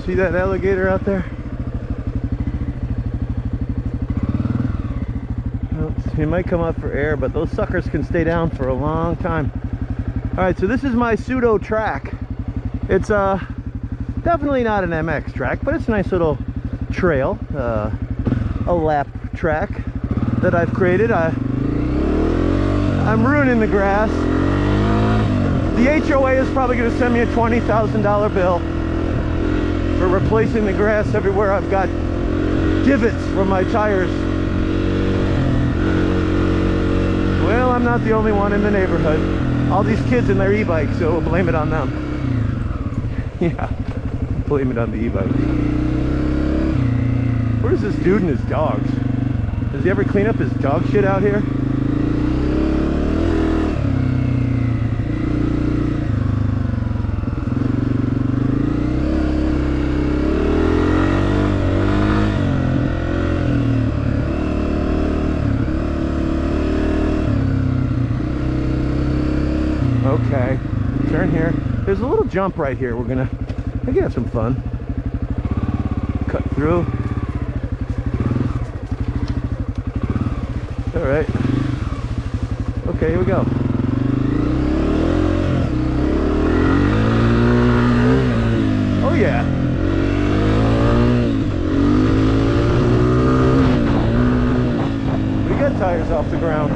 See that alligator out there? Well, he might come up for air, but those suckers can stay down for a long time. All right, so this is my pseudo track. It's definitely not an MX track, but it's a nice little trail, a lap track that I've created. I'm ruining the grass. The HOA is probably going to send me a $20,000 bill for replacing the grass everywhere I've got divots from my tires. Well, I'm not the only one in the neighborhood. All these kids in their e-bikes, so we'll blame it on them. Yeah, blame it on the e-bikes. Where's this dude and his dogs? Does he ever clean up his dog shit out here? Okay, turn here. There's a little jump right here. We can have some fun. Cut through. All right. Okay, here we go. Oh yeah. We got tires off the ground.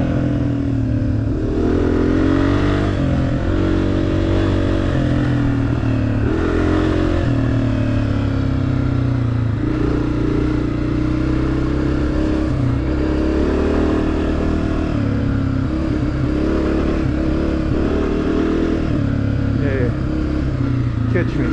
Catch me.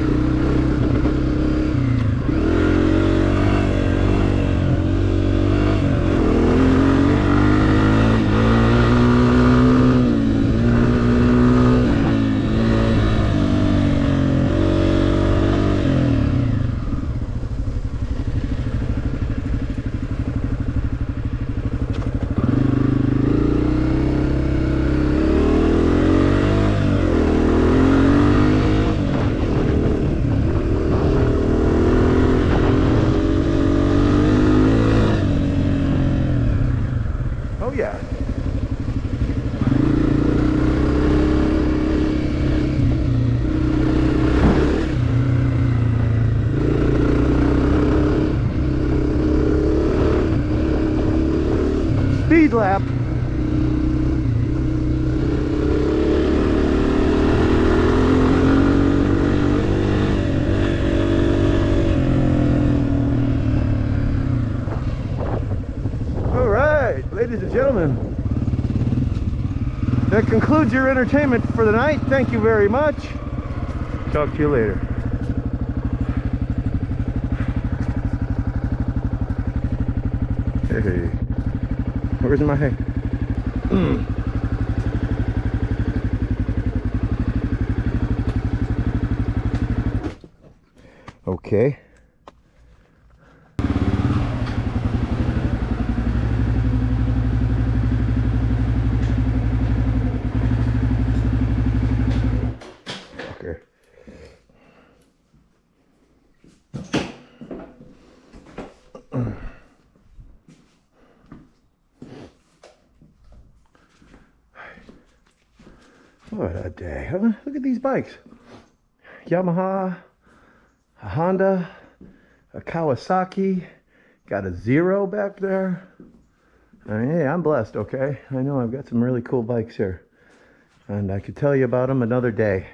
Yeah. Speed lap. All right, ladies and gentlemen. That concludes your entertainment for the night. Thank you very much. Talk to you later. Hey, where's my hay? Okay. What a day. Look at these bikes. Yamaha, a Honda, a Kawasaki, got a Zero back there. I mean, hey, I'm blessed, okay? I know I've got some really cool bikes here. And I could tell you about them another day.